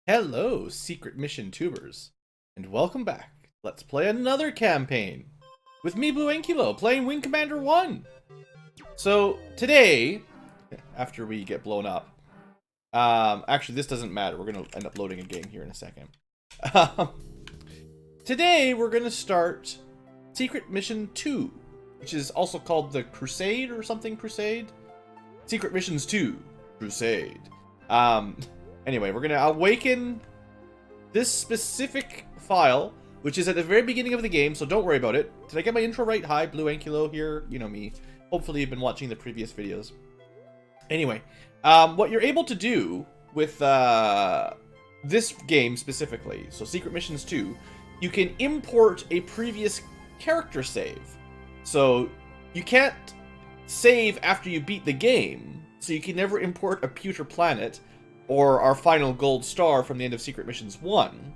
Hello, Secret Mission tubers, and welcome back. Let's play another campaign with me, BlueAnkylo, playing Wing Commander 1. So today, after we get blown up, actually this doesn't matter. We're gonna end up loading a game here in a second. Today we're gonna start Secret Mission 2, which is also called the Crusade or something. Crusade. Secret Missions 2, Crusade. Anyway, we're going to awaken this specific file, which is at the very beginning of the game, so don't worry about it. Did I get my intro right? Hi, BlueAnkylo here. You know me. Hopefully you've been watching the previous videos. Anyway, what you're able to do with this game specifically, so Secret Missions 2, you can import a previous character save. So you can't save after you beat the game, so you can never import a Pewter Planet or our final gold star from the end of Secret Missions 1.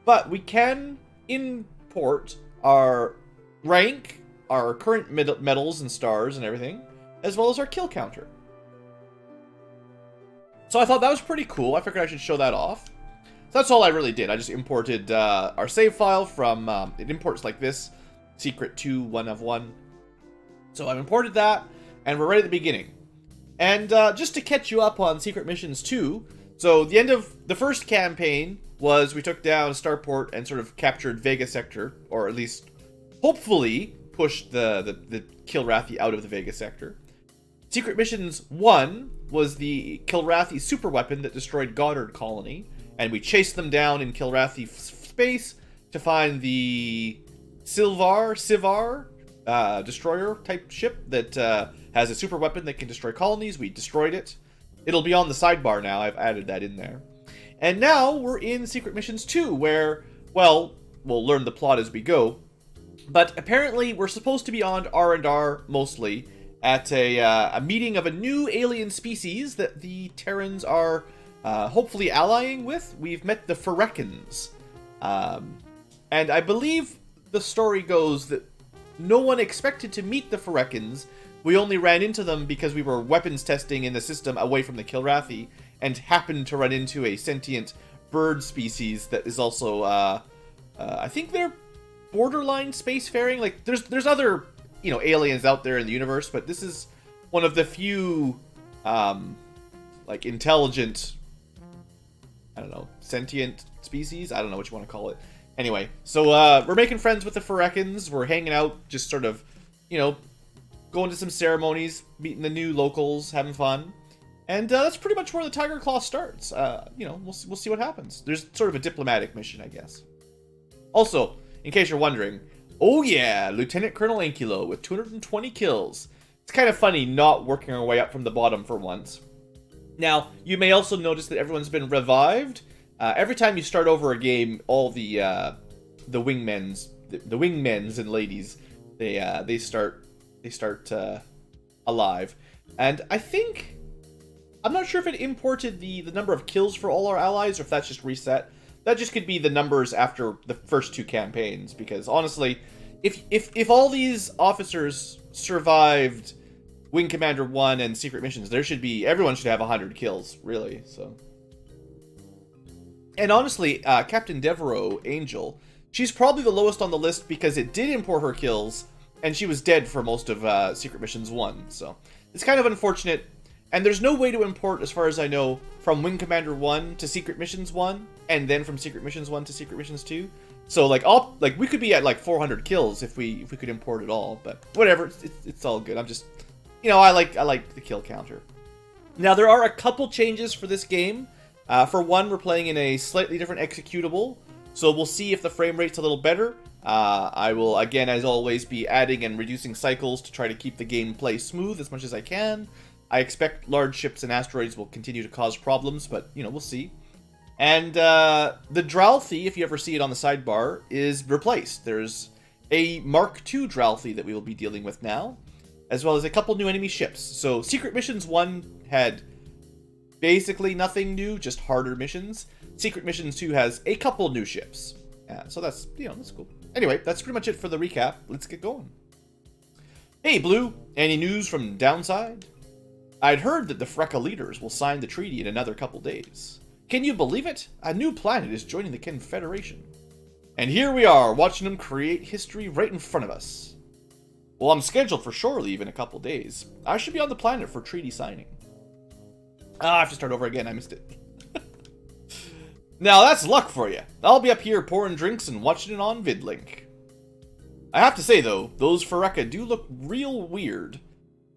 But we can import our rank, our current medals and stars and everything, as well as our kill counter. So I thought that was pretty cool. I figured I should show that off. So that's all I really did. I just imported our save file from, it imports like this, Secret 2, 1 of 1. So I've imported that, and we're right at the beginning. And just to catch you up on Secret Missions 2, so the end of the first campaign was we took down Starport and sort of captured Vega Sector, or at least hopefully pushed the Kilrathi out of the Vega Sector. Secret Missions 1 was the Kilrathi super weapon that destroyed Goddard Colony, and we chased them down in Kilrathi space to find the Sivar destroyer type ship that has a super weapon that can destroy colonies. We destroyed it. It'll be on the sidebar now. I've added that in there. And now we're in Secret Missions 2, where, well, we'll learn the plot as we go. But apparently we're supposed to be on R&R mostly at a meeting of a new alien species that the Terrans are hopefully allying with. We've met the Ferekins. And I believe the story goes that no one expected to meet the Ferekins. We only ran into them because we were weapons testing in the system away from the Kilrathi and happened to run into a sentient bird species that is also, I think they're borderline spacefaring. Like, there's other, aliens out there in the universe, but this is one of the few, like, intelligent, I don't know, sentient species? I don't know what you want to call it. Anyway, so we're making friends with the Ferekins. We're hanging out, just sort of, going to some ceremonies, meeting the new locals, having fun. And that's pretty much where the Tiger Claw starts. We'll see what happens. There's sort of a diplomatic mission, I guess. Also, in case you're wondering, oh yeah, Lieutenant Colonel Ankylo with 220 kills. It's kind of funny not working our way up from the bottom for once. Now, you may also notice that everyone's been revived. Every time you start over a game, all the wingmen's and ladies, they start alive. And I think, I'm not sure if it imported the number of kills for all our allies, or if that's just reset. That just could be the numbers after the first two campaigns, because honestly, if all these officers survived Wing Commander 1 and Secret Missions, everyone should have 100 kills, really, so. And honestly, Captain Devereaux, Angel, she's probably the lowest on the list because it did import her kills, and she was dead for most of Secret Missions 1, so it's kind of unfortunate. And there's no way to import, as far as I know, from Wing Commander 1 to Secret Missions 1, and then from Secret Missions 1 to Secret Missions 2. So, we could be at, 400 kills if we could import it all, but whatever, it's all good. I'm just, I like the kill counter. Now, there are a couple changes for this game. For one, we're playing in a slightly different executable, so we'll see if the frame rate's a little better. I will, again, as always, be adding and reducing cycles to try to keep the gameplay smooth as much as I can. I expect large ships and asteroids will continue to cause problems, but, we'll see. And the Dralthi, if you ever see it on the sidebar, is replaced. There's a Mark II Dralthi that we will be dealing with now, as well as a couple new enemy ships. So Secret Missions 1 had basically nothing new, just harder missions. Secret Missions 2 has a couple new ships. So that's, that's cool. Anyway, that's pretty much it for the recap. Let's get going. Hey, Blue. Any news from Downside? I'd heard that the Freka leaders will sign the treaty in another couple days. Can you believe it? A new planet is joining the Confederation. And here we are, watching them create history right in front of us. Well, I'm scheduled for shore leave in a couple days. I should be on the planet for treaty signing. I have to start over again, I missed it. Now that's luck for you. I'll be up here pouring drinks and watching it on VidLink. I have to say though, those Phyreka do look real weird.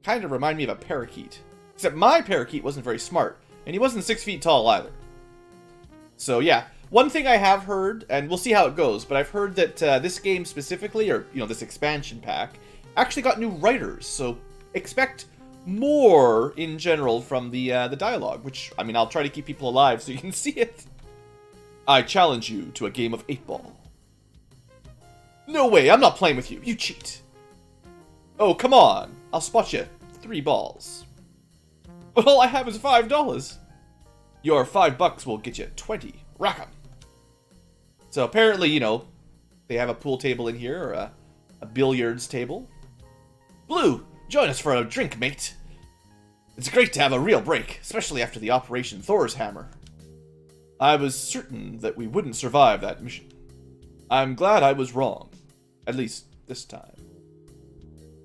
Kind of remind me of a parakeet. Except my parakeet wasn't very smart, and he wasn't 6 feet tall either. So yeah, one thing I have heard, and we'll see how it goes, but I've heard that this game specifically, or this expansion pack, actually got new writers, so expect more in general from the dialogue, which, I mean, I'll try to keep people alive so you can see it. I challenge you to a game of 8-ball. No way, I'm not playing with you, you cheat. Oh, come on, I'll spot you 3 balls. But all I have is $5. Your $5 will get you 20. Rack 'em. So apparently, they have a pool table in here, or a billiards table. Blue, join us for a drink, mate. It's great to have a real break, especially after the Operation Thor's Hammer. I was certain that we wouldn't survive that mission. I'm glad I was wrong. At least this time.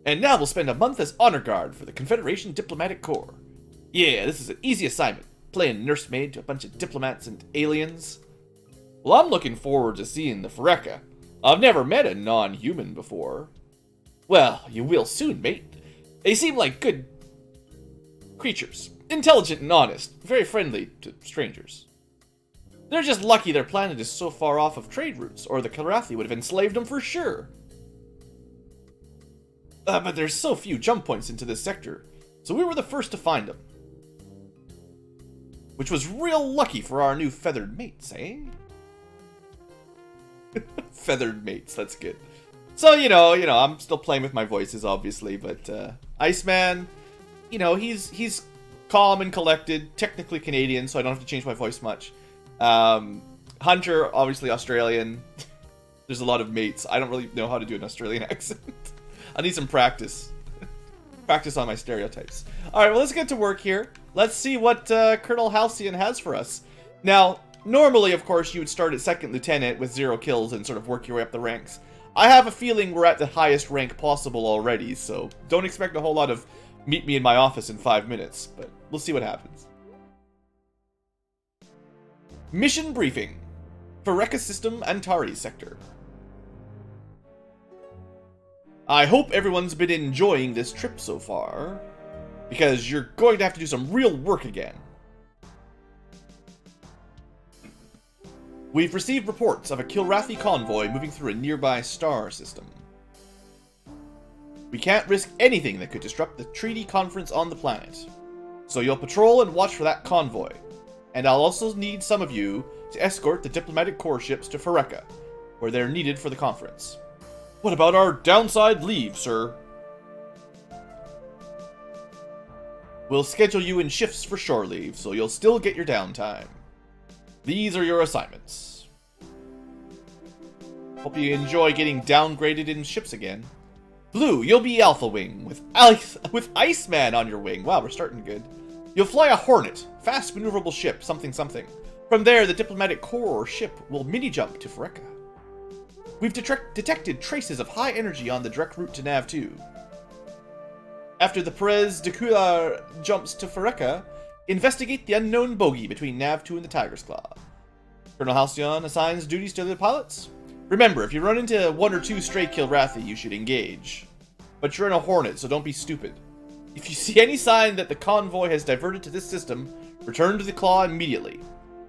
And now we'll spend a month as honor guard for the Confederation Diplomatic Corps. Yeah, this is an easy assignment, playing nursemaid to a bunch of diplomats and aliens. Well, I'm looking forward to seeing the Phyreka. I've never met a non-human before. Well, you will soon, mate. They seem like good creatures. Intelligent and honest. Very friendly to strangers. They're just lucky their planet is so far off of trade routes, or the Kilrathi would have enslaved them for sure. But there's so few jump points into this sector, so we were the first to find them. Which was real lucky for our new feathered mates, eh? Feathered mates, that's good. So, I'm still playing with my voices, obviously, but Iceman, he's calm and collected, technically Canadian, so I don't have to change my voice much. Hunter, obviously Australian. There's a lot of mates. I don't really know how to do an Australian accent. I need some practice. Practice on my stereotypes. Alright, well, let's get to work here. Let's see what Colonel Halcyon has for us. Now, normally, of course, you would start at 2nd Lieutenant with 0 kills and sort of work your way up the ranks. I have a feeling we're at the highest rank possible already, so don't expect a whole lot of meet me in my office in 5 minutes, but we'll see what happens. Mission Briefing. Phyreka System, Antares Sector. I hope everyone's been enjoying this trip so far, because you're going to have to do some real work again. We've received reports of a Kilrathi convoy moving through a nearby star system. We can't risk anything that could disrupt the treaty conference on the planet, so you'll patrol and watch for that convoy. And I'll also need some of you to escort the diplomatic corps ships to Phyreka, where they're needed for the conference. What about our downside leave, sir? We'll schedule you in shifts for shore leave, so you'll still get your downtime. These are your assignments. Hope you enjoy getting downgraded in ships again. Blue, you'll be Alpha Wing, with Iceman on your wing. Wow, we're starting good. You'll fly a Hornet, fast maneuverable ship, something something. From there, the diplomatic corps ship will mini-jump to Phyreka. We've detected traces of high energy on the direct route to Nav 2. After the Perez de Coular jumps to Phyreka, investigate the unknown bogey between Nav 2 and the Tiger's Claw. Colonel Halcyon assigns duties to the pilots. Remember, if you run into 1 or 2 stray Kilrathi, you should engage. But you're in a Hornet, so don't be stupid. If you see any sign that the convoy has diverted to this system, return to the Claw immediately.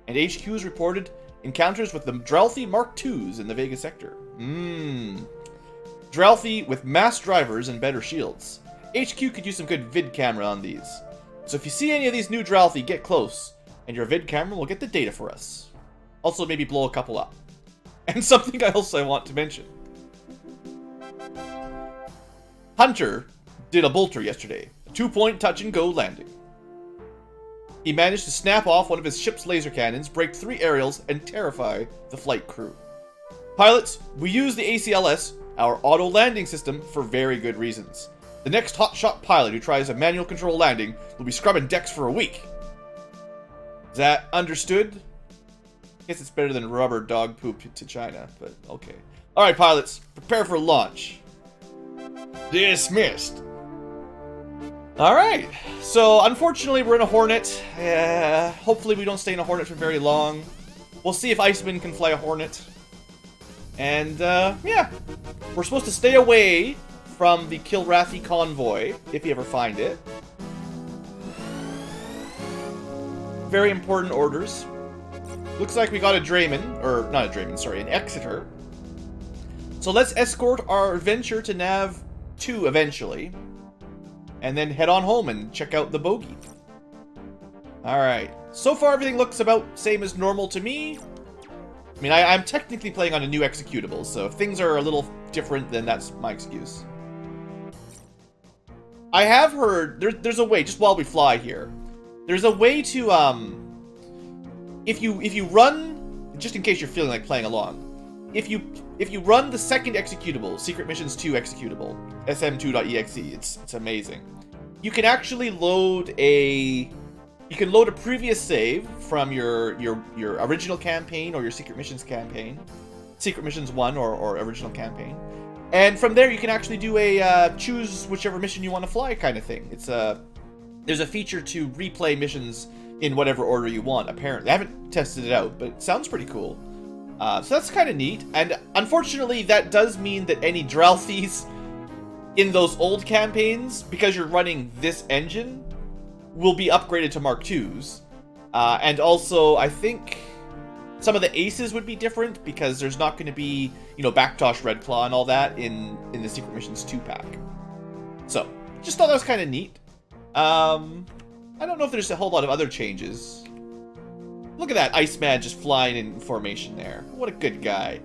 And HQ has reported encounters with the Drelthi Mark IIs in the Vega sector. Drelthi with mass drivers and better shields. HQ could use some good vid camera on these. So if you see any of these new Drelthi, get close, and your vid camera will get the data for us. Also, maybe blow a couple up. And something else I want to mention. Hunter did a bolter yesterday. A 2-point touch-and-go landing. He managed to snap off one of his ship's laser cannons, break 3 aerials, and terrify the flight crew. Pilots, we use the ACLS, our auto-landing system, for very good reasons. The next hotshot pilot who tries a manual control landing will be scrubbing decks for a week. Is that understood, guess it's better than rubber dog poop to China, but okay. Alright, pilots, prepare for launch. Dismissed. Alright, so unfortunately we're in a Hornet. Hopefully we don't stay in a Hornet for very long. We'll see if Iceman can fly a Hornet. And, yeah. We're supposed to stay away from the Kilrathi convoy, if you ever find it. Very important orders. Looks like we got a Drayman, or not a Drayman, sorry, an Exeter. So let's escort our adventure to Nav 2 eventually. And then head on home and check out the bogey. Alright. So far everything looks about same as normal to me. I mean, I'm technically playing on a new executable, so if things are a little different, then that's my excuse. I have heard, there's a way, just while we fly here, there's a way to, if you run, just in case you're feeling like playing along, if you run the second executable, Secret Missions 2 executable, sm2.exe, it's amazing. You can actually load a previous save from your original campaign or your Secret Missions campaign, Secret Missions 1 or original campaign, and from there you can actually do a choose whichever mission you want to fly kind of thing. There's a feature to replay missions in whatever order you want, apparently. I haven't tested it out, but it sounds pretty cool. So that's kind of neat, and unfortunately that does mean that any Dralthies in those old campaigns, because you're running this engine, will be upgraded to Mark IIs. And also, I think some of the aces would be different, because there's not going to be, you know, Backtosh Redclaw and all that in the Secret Missions 2 pack. So, just thought that was kind of neat. I don't know if there's a whole lot of other changes. Look at that Iceman just flying in formation there. What a good guy.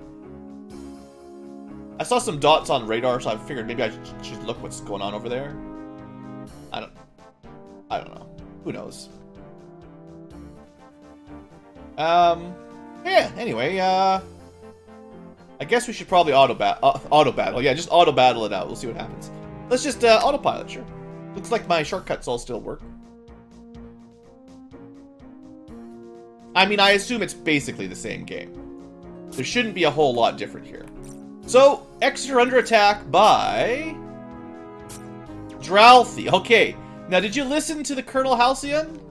I saw some dots on radar, so I figured maybe I should look what's going on over there. I don't know. Who knows? Yeah, anyway, I guess we should probably auto battle. Yeah, just auto battle it out. We'll see what happens. Let's just autopilot, sure. Looks like my shortcuts all still work. I mean, I assume it's basically the same game. There shouldn't be a whole lot different here. So, Exeter under attack by Dralthi. Okay, now did you listen to the Colonel Halcyon?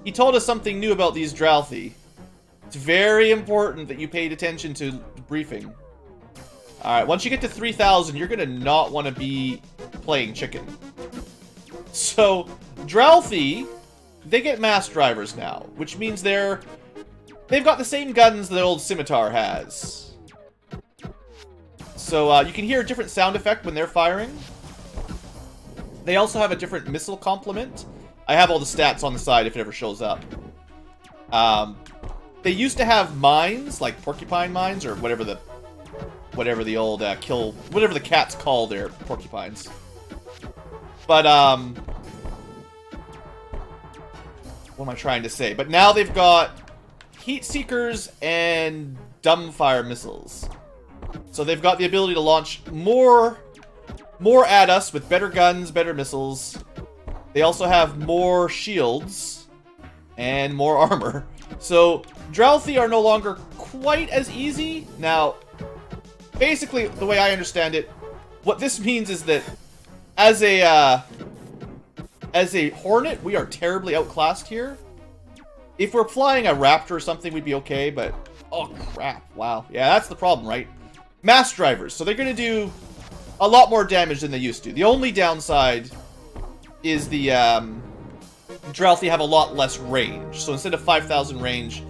He told us something new about these Dralthi. It's very important that you paid attention to the briefing. Alright, once you get to 3,000, you're gonna not want to be playing chicken. So, Dralthi, they get mass drivers now, which means they've got the same guns that old Scimitar has. So, you can hear a different sound effect when they're firing. They also have a different missile complement. I have all the stats on the side if it ever shows up. They used to have mines, like porcupine mines, or whatever the old whatever the cats call their porcupines. But, what am I trying to say? But now they've got heat seekers and dumbfire missiles. So they've got the ability to launch more at us with better guns, better missiles. They also have more shields and more armor. So Dralthi are no longer quite as easy. Now, basically, the way I understand it, what this means is that as a Hornet, we are terribly outclassed here. If we're flying a Raptor or something, we'd be okay, but oh crap, wow. Yeah, that's the problem, right? Mass drivers, so they're going to do a lot more damage than they used to. The only downside is the Dralthi have a lot less range. So instead of 5,000 range,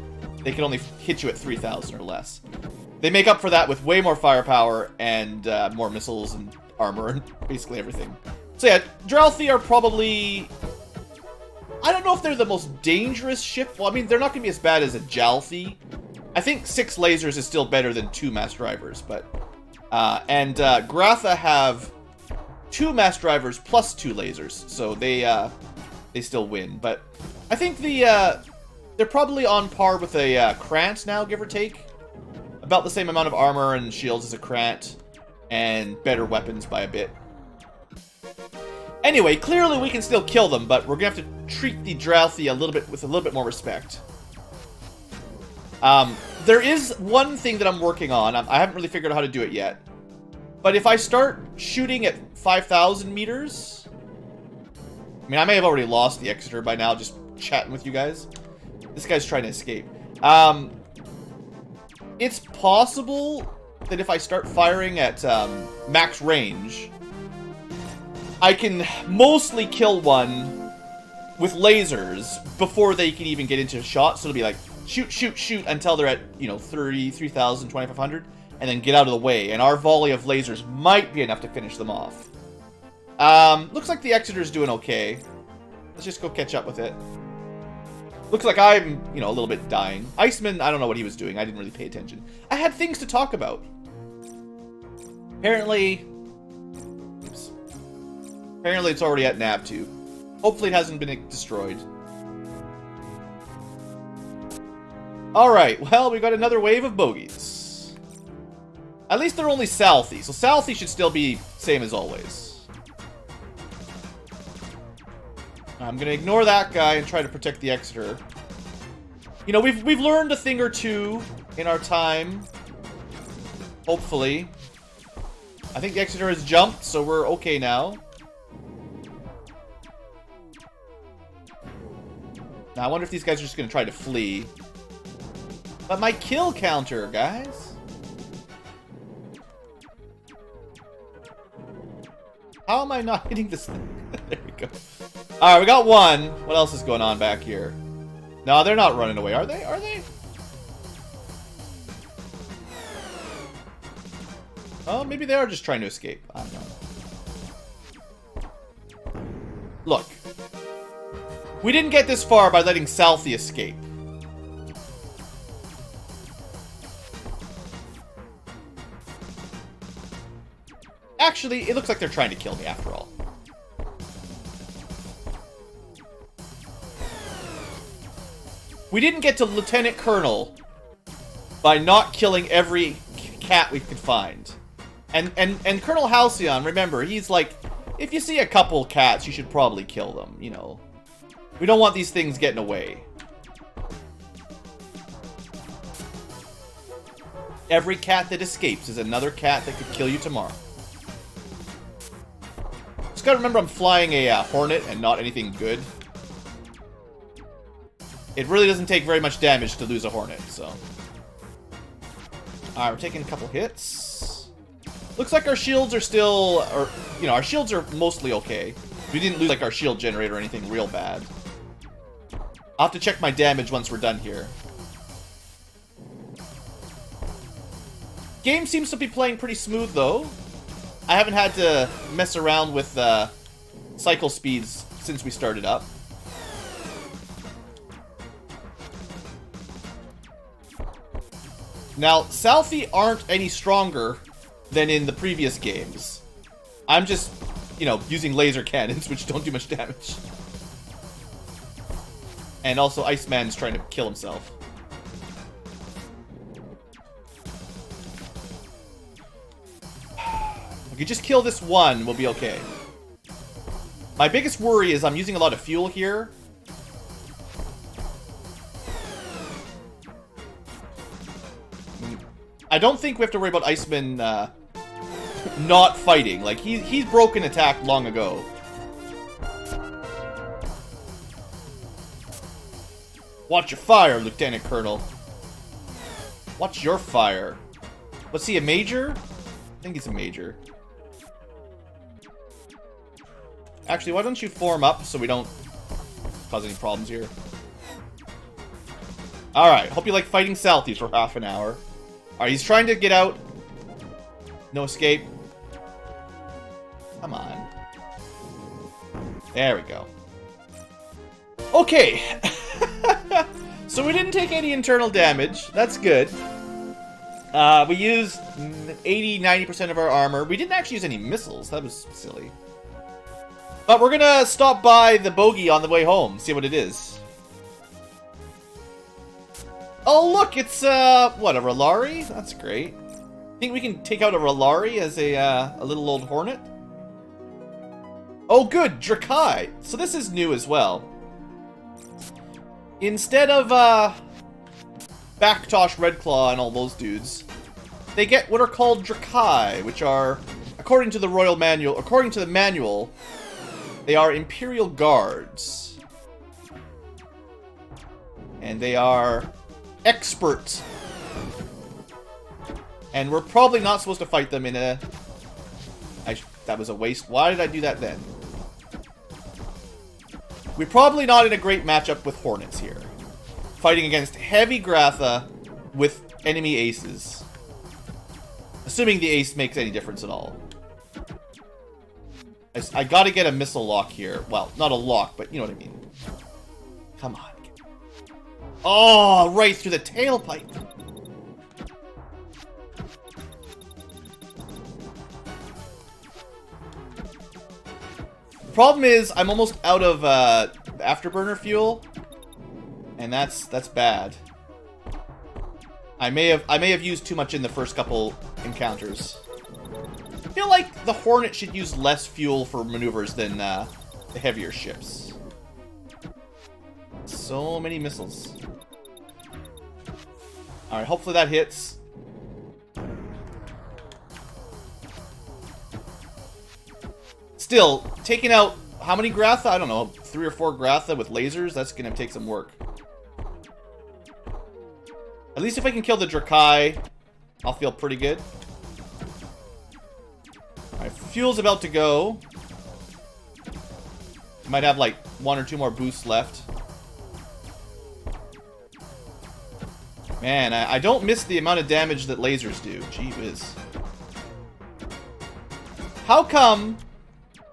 they can only hit you at 3,000 or less. They make up for that with way more firepower and more missiles and armor and basically everything. So yeah, Dralthi are probably... I don't know if they're the most dangerous ship. Well, I mean, they're not going to be as bad as a Jalthi. I think 6 lasers is still better than 2 mass drivers, but... Gratha have 2 mass drivers plus 2 lasers, so they still win. But I think they're probably on par with a Krant now, give or take. About the same amount of armor and shields as a Krant, and better weapons by a bit. Anyway, clearly we can still kill them, but we're gonna have to treat the Dralthi with a little bit more respect. There is one thing that I'm working on. I haven't really figured out how to do it yet. But if I start shooting at 5,000 meters... I mean, I may have already lost the Exeter by now, just chatting with you guys. This guy's trying to escape. It's possible that if I start firing at max range, I can mostly kill one with lasers before they can even get into a shot. So it'll be like, shoot, shoot, shoot until they're at, you know, 3,000, 2,500, and then get out of the way. And our volley of lasers might be enough to finish them off. Looks like the Exeter's doing okay. Let's just go catch up with it. Looks like I'm, you know, a little bit dying. Iceman, I don't know what he was doing. I didn't really pay attention. I had things to talk about. Apparently... Oops. Apparently it's already at nav 2. Hopefully it hasn't been destroyed. Alright, well, we got another wave of bogeys. At least they're only Southie, so Southie should still be same as always. I'm gonna ignore that guy and try to protect the Exeter. You know, we've learned a thing or two in our time. Hopefully. I think the Exeter has jumped, so we're okay now. Now, I wonder if these guys are just gonna try to flee. But my kill counter, guys. How am I not hitting this thing? There we go. Alright, we got one. What else is going on back here? No, they're not running away, are they? Are they? Oh, maybe they are just trying to escape. I don't know. Look. We didn't get this far by letting Southie escape. Actually, it looks like they're trying to kill me after all. We didn't get to Lieutenant Colonel by not killing every cat we could find. And Colonel Halcyon, remember, he's like, if you see a couple cats, you should probably kill them, you know. We don't want these things getting away. Every cat that escapes is another cat that could kill you tomorrow. Just gotta remember I'm flying a Hornet and not anything good. It really doesn't take very much damage to lose a Hornet, so. Alright, we're taking a couple hits. Looks like our shields are still, or, you know, our shields are mostly okay. We didn't lose, like, our shield generator or anything real bad. I'll have to check my damage once we're done here. Game seems to be playing pretty smooth, though. I haven't had to mess around with cycle speeds since we started up. Now, Southie aren't any stronger than in the previous games. I'm just, you know, using laser cannons, which don't do much damage. And also, Iceman's trying to kill himself. If we could just kill this one, we'll be okay. My biggest worry is I'm using a lot of fuel here. I don't think we have to worry about Iceman not fighting. Like, he's broken attack long ago. Watch your fire, Lieutenant Colonel. Watch your fire. What's he, a major? I think he's a major. Actually, why don't you form up so we don't cause any problems here? Alright, hope you like fighting Southies for half an hour. Alright, he's trying to get out. No escape. Come on. There we go. Okay. So we didn't take any internal damage. That's good. We used 80-90% of our armor. We didn't actually use any missiles. That was silly. But we're gonna stop by the bogey on the way home. See what it is. Oh, look, it's, what, a Rallari? That's great. Think we can take out a Rallari as a little old Hornet? Oh, good, Drakai. So this is new as well. Instead of, Backtosh, Redclaw, and all those dudes, they get what are called Drakai, which are, according to the Royal Manual, according to the manual, they are Imperial Guards. And they are expert. And we're probably not supposed to fight them in a... that was a waste. Why did I do that then? We're probably not in a great matchup with Hornets here. Fighting against heavy Gratha with enemy aces. Assuming the ace makes any difference at all. I gotta get a missile lock here. Well, not a lock, but you know what I mean. Come on. Oh, right through the tailpipe. The problem is, I'm almost out of afterburner fuel. And that's bad. I may have used too much in the first couple encounters. I feel like the Hornet should use less fuel for maneuvers than the heavier ships. So many missiles. Alright, hopefully that hits. Still, taking out how many Gratha? I don't know, 3 or 4 Gratha with lasers? That's gonna take some work. At least if I can kill the Drakai, I'll feel pretty good. Alright, fuel's about to go. Might have like 1 or 2 more boosts left. Man, I don't miss the amount of damage that lasers do. Gee whiz. How come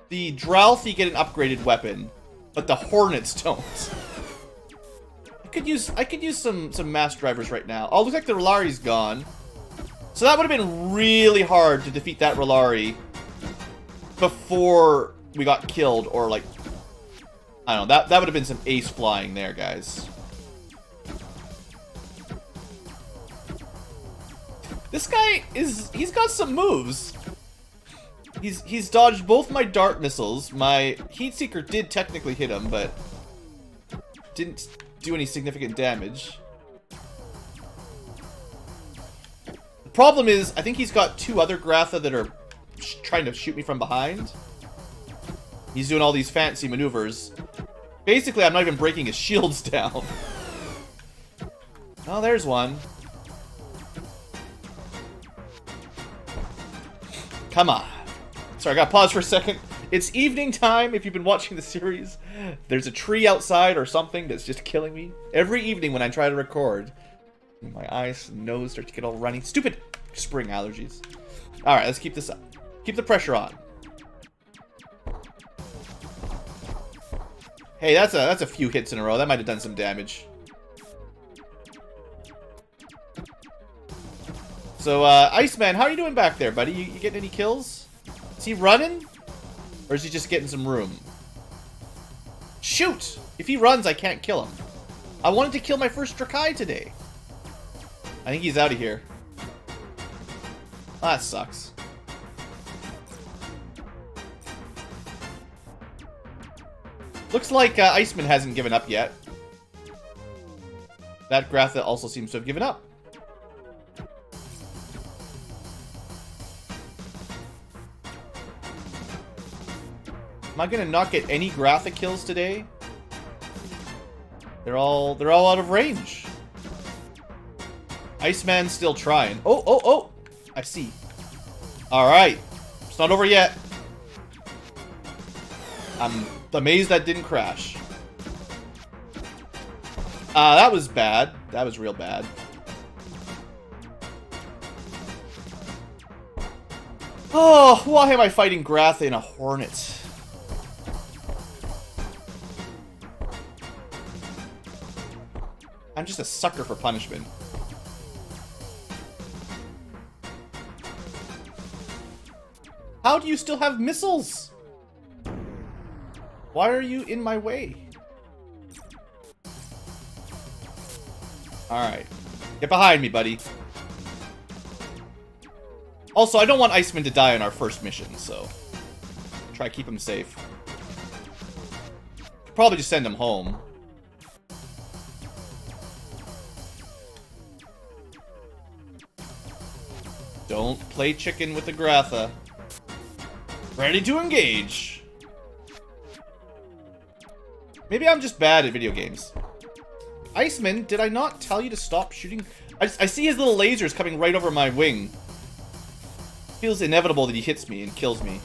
the Drouthy get an upgraded weapon, but the Hornets don't? I could use some mass drivers right now. Oh, looks like the R'Lari's gone. So that would have been really hard to defeat that R'Lari before we got killed, or like, I don't know, that would have been some ace flying there, guys. This guy he's got some moves. He's dodged both my dart missiles. My Heat Seeker did technically hit him, but didn't do any significant damage. The problem is, I think he's got 2 other Gratha that are trying to shoot me from behind. He's doing all these fancy maneuvers. Basically, I'm not even breaking his shields down. Oh, there's one. Come on. Sorry, I gotta pause for a second. It's evening time, if you've been watching the series. There's a tree outside or something that's just killing me. Every evening when I try to record, my eyes and nose start to get all runny. Stupid spring allergies. Alright, let's keep this up. Keep the pressure on. Hey, that's a few hits in a row. That might have done some damage. So, Iceman, how are you doing back there, buddy? You getting any kills? Is he running? Or is he just getting some room? Shoot! If he runs, I can't kill him. I wanted to kill my first Drakai today. I think he's out of here. Oh, that sucks. Looks like Iceman hasn't given up yet. That Gratha also seems to have given up. Am I gonna not get any Gratha kills today? They're all out of range. Iceman's still trying. Oh! I see. Alright. It's not over yet. I'm amazed that didn't crash. That was bad. That was real bad. Oh, why am I fighting Gratha in a Hornet? I'm just a sucker for punishment. How do you still have missiles? Why are you in my way? Alright. Get behind me, buddy. Also, I don't want Iceman to die on our first mission, so try to keep him safe. Could probably just send him home. Don't play chicken with the Gratha. Ready to engage. Maybe I'm just bad at video games. Iceman, did I not tell you to stop shooting? I see his little lasers coming right over my wing. Feels inevitable that he hits me and kills me.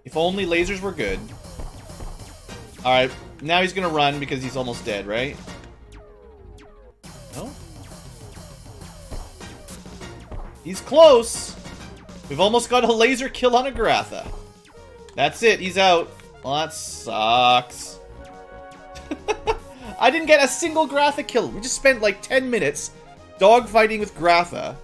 If only lasers were good. Alright, now he's gonna run because he's almost dead, right? No? He's close! We've almost got a laser kill on a Gratha. That's it, he's out. Well, that sucks. I didn't get a single Gratha kill. We just spent like 10 minutes dogfighting with Gratha.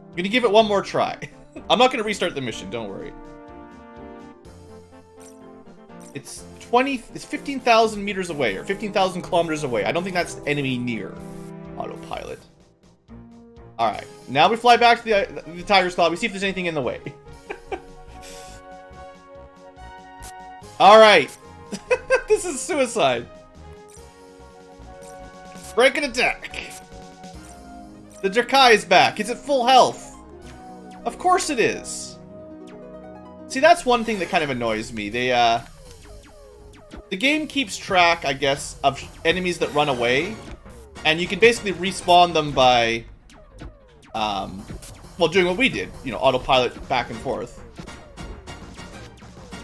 I'm gonna give it one more try. I'm not gonna restart the mission, don't worry. It's 15,000 meters away, or 15,000 kilometers away. I don't think that's enemy near. Autopilot. Alright, now we fly back to the Tiger's Claw. We see if there's anything in the way. Alright. This is suicide. Break an attack. The Joy2Key is back. It's at full health. Of course it is. See, that's one thing that kind of annoys me. The game keeps track, I guess, of enemies that run away. And you can basically respawn them by, well, doing what we did. You know, autopilot back and forth.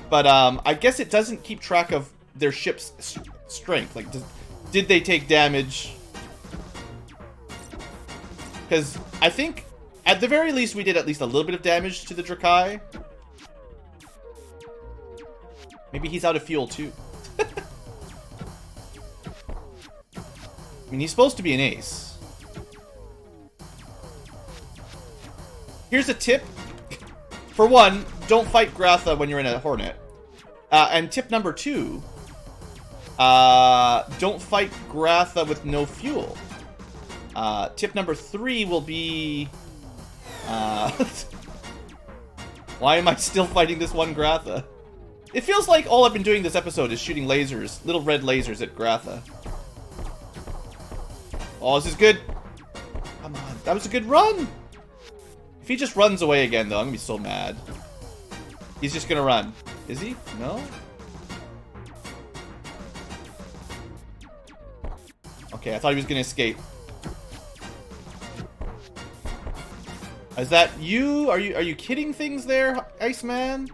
But, I guess it doesn't keep track of their ship's strength. Like, did they take damage? Because I think, at the very least, we did at least a little bit of damage to the Joy2Key. Maybe he's out of fuel, too. I mean, he's supposed to be an ace. Here's a tip. For one, don't fight Gratha when you're in a Hornet. And tip number 2, don't fight Gratha with no fuel. Tip number 3 will be... why am I still fighting this one Gratha? It feels like all I've been doing this episode is shooting lasers, little red lasers at Gratha. Oh, this is good. Come on, that was a good run. If he just runs away again, though, I'm gonna be so mad. He's just gonna run. Is he? No? Okay, I thought he was gonna escape. Is that you? Are you kidding things there, Iceman?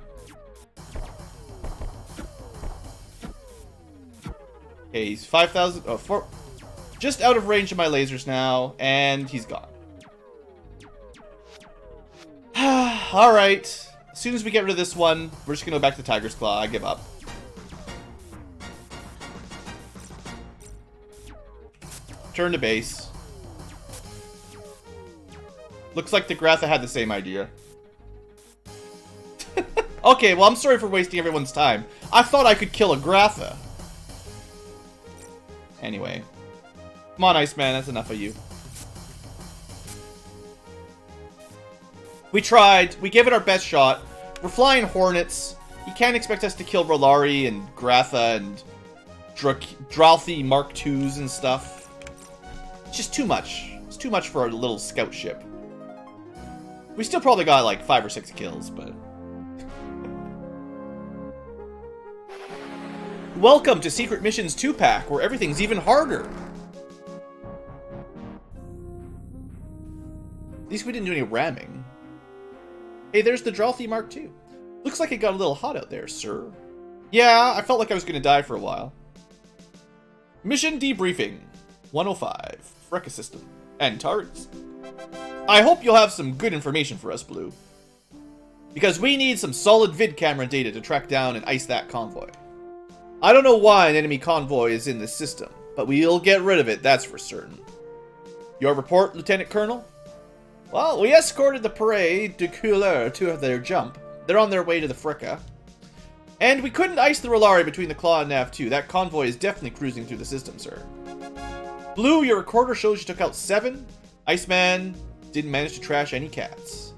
Okay, he's 5,000. Oh, 4. Just out of range of my lasers now, and he's gone. Alright. As soon as we get rid of this one, we're just gonna go back to Tiger's Claw. I give up. Turn to base. Looks like the Gratha had the same idea. Okay, well, I'm sorry for wasting everyone's time. I thought I could kill a Gratha. Anyway. Come on, Iceman, that's enough of you. We tried. We gave it our best shot. We're flying Hornets. You can't expect us to kill Rolari and Gratha and Drouthy Mark IIs and stuff. It's just too much. It's too much for a little scout ship. We still probably got like 5 or 6 kills, but... Welcome to Secret Missions 2-pack, where everything's even harder. At least we didn't do any ramming. Hey, there's the Drouthy Mark II. Looks like it got a little hot out there, sir. Yeah, I felt like I was going to die for a while. Mission debriefing. 105. Wreck system. And turrets. I hope you'll have some good information for us, Blue. Because we need some solid vid camera data to track down and ice that convoy. I don't know why an enemy convoy is in this system, but we'll get rid of it, that's for certain. Your report, Lieutenant Colonel? Well, we escorted the parade de couleur to their jump. They're on their way to the Fricka. And we couldn't ice the Rolari between the Claw and Nav 2. That convoy is definitely cruising through the system, sir. Blue, your recorder shows you took out 7. Iceman didn't manage to trash any cats.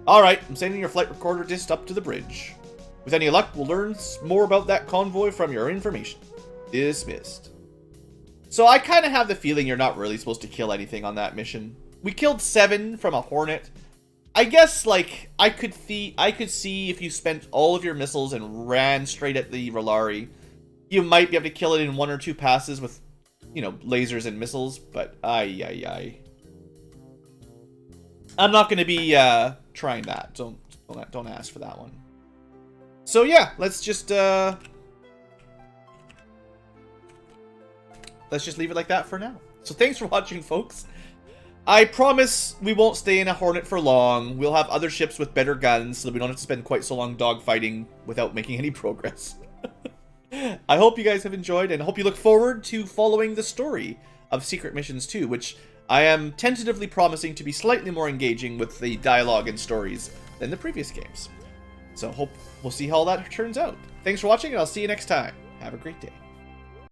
Alright, I'm sending your flight recorder disc up to the bridge. With any luck, we'll learn more about that convoy from your information. Dismissed. So I kind of have the feeling you're not really supposed to kill anything on that mission. We killed 7 from a Hornet. I guess, like, I could see if you spent all of your missiles and ran straight at the R'hllari, you might be able to kill it in 1 or 2 passes with, you know, lasers and missiles, but ay. I'm not going to be trying that. Don't ask for that one. So yeah, let's just leave it like that for now. So thanks for watching, folks. I promise we won't stay in a Hornet for long. We'll have other ships with better guns so that we don't have to spend quite so long dogfighting without making any progress. I hope you guys have enjoyed, and I hope you look forward to following the story of Secret Missions 2, which I am tentatively promising to be slightly more engaging with the dialogue and stories than the previous games. So hope we'll see how that turns out. Thanks for watching, and I'll see you next time. Have a great day.